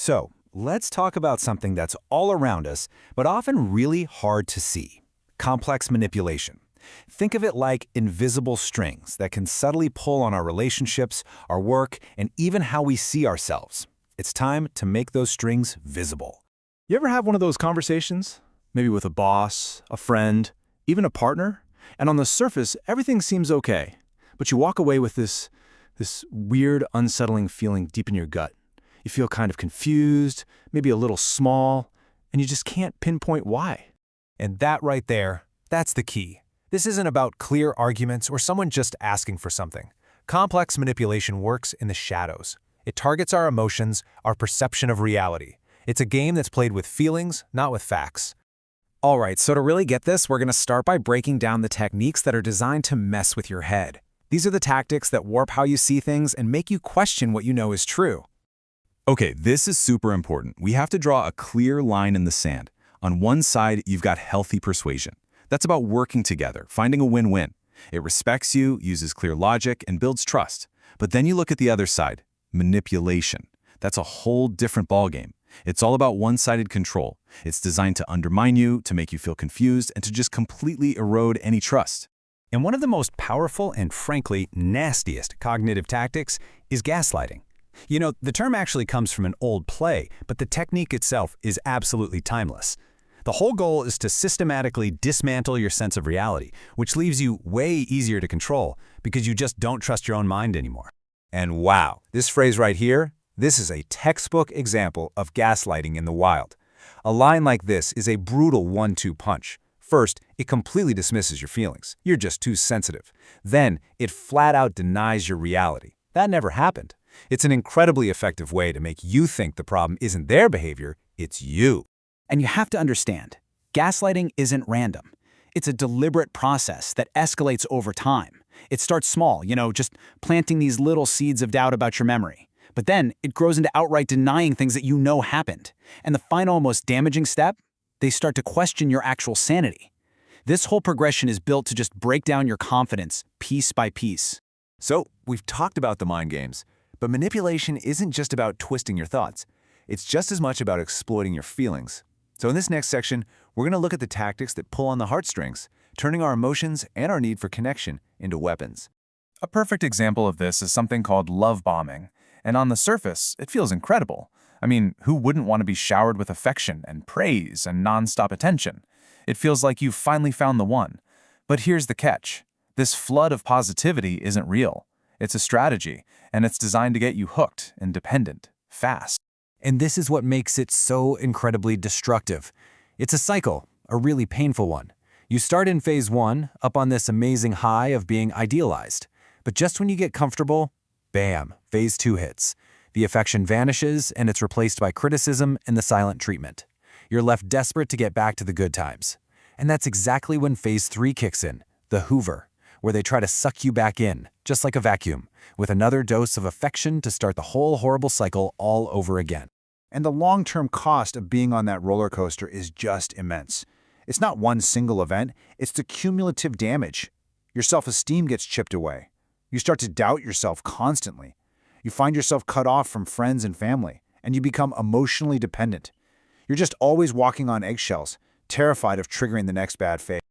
So, let's talk about something that's all around us, but often really hard to see: complex manipulation. Think of it like invisible strings that can subtly pull on our relationships, our work, and even how we see ourselves. It's time to make those strings visible. You ever have one of those conversations? Maybe with a boss, a friend, even a partner? And on the surface, everything seems okay. But you walk away with this weird, unsettling feeling deep in your gut. You feel kind of confused, maybe a little small, and you just can't pinpoint why. And that right there, that's the key. This isn't about clear arguments or someone just asking for something. Complex manipulation works in the shadows. It targets our emotions, our perception of reality. It's a game that's played with feelings, not with facts. All right, so to really get this, we're going to start by breaking down the techniques that are designed to mess with your head. These are the tactics that warp how you see things and make you question what you know is true. Okay, this is super important. We have to draw a clear line in the sand. On one side, you've got healthy persuasion. That's about working together, finding a win-win. It respects you, uses clear logic, and builds trust. But then you look at the other side, manipulation. That's a whole different ballgame. It's all about one-sided control. It's designed to undermine you, to make you feel confused, and to just completely erode any trust. And one of the most powerful and frankly nastiest cognitive tactics is gaslighting. You know, the term actually comes from an old play, but the technique itself is absolutely timeless. The whole goal is to systematically dismantle your sense of reality, which leaves you way easier to control because you just don't trust your own mind anymore. And wow, this phrase right here, this is a textbook example of gaslighting in the wild. A line like this is a brutal 1-2 punch. First, it completely dismisses your feelings. You're just too sensitive. Then, it flat out denies your reality. That never happened. It's an incredibly effective way to make you think the problem isn't their behavior, it's you. And you have to understand, gaslighting isn't random. It's a deliberate process that escalates over time. It starts small, just planting these little seeds of doubt about your memory. But then it grows into outright denying things that you know happened. And the final, most damaging step? They start to question your actual sanity. This whole progression is built to just break down your confidence piece by piece. So, we've talked about the mind games, but manipulation isn't just about twisting your thoughts. It's just as much about exploiting your feelings. So in this next section, we're going to look at the tactics that pull on the heartstrings, turning our emotions and our need for connection into weapons. A perfect example of this is something called love bombing. And on the surface, it feels incredible. I mean, who wouldn't want to be showered with affection and praise and nonstop attention? It feels like you've finally found the one. But here's the catch. This flood of positivity isn't real. It's a strategy, and it's designed to get you hooked and dependent, fast. And this is what makes it so incredibly destructive. It's a cycle, a really painful one. You start in phase 1, up on this amazing high of being idealized. But just when you get comfortable, bam, phase 2 hits. The affection vanishes, and it's replaced by criticism and the silent treatment. You're left desperate to get back to the good times. And that's exactly when phase 3 kicks in, the Hoover, where they try to suck you back in, just like a vacuum, with another dose of affection to start the whole horrible cycle all over again. And the long-term cost of being on that roller coaster is just immense. It's not one single event, it's the cumulative damage. Your self-esteem gets chipped away. You start to doubt yourself constantly. You find yourself cut off from friends and family, and you become emotionally dependent. You're just always walking on eggshells, terrified of triggering the next bad phase.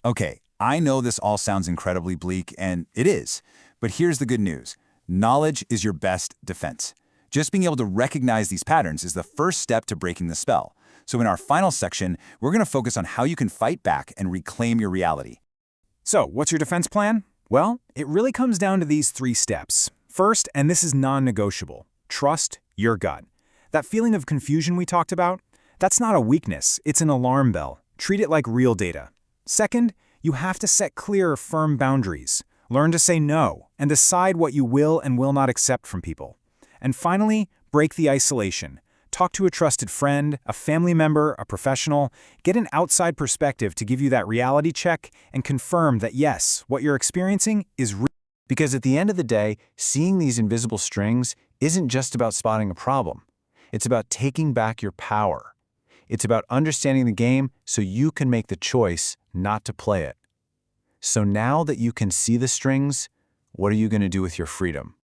Okay, I know this all sounds incredibly bleak, and it is. But here's the good news. Knowledge is your best defense. Just being able to recognize these patterns is the first step to breaking the spell. So in our final section, we're going to focus on how you can fight back and reclaim your reality. So, what's your defense plan? Well, it really comes down to these 3 steps. First, and this is non-negotiable, trust your gut. That feeling of confusion we talked about, that's not a weakness, it's an alarm bell. Treat it like real data. Second, you have to set clear, firm boundaries. Learn to say no, and decide what you will and will not accept from people. And finally, break the isolation. Talk to a trusted friend, a family member, a professional. Get an outside perspective to give you that reality check and confirm that yes, what you're experiencing is real. Because at the end of the day, seeing these invisible strings isn't just about spotting a problem. It's about taking back your power. It's about understanding the game so you can make the choice not to play it. So now that you can see the strings, what are you going to do with your freedom?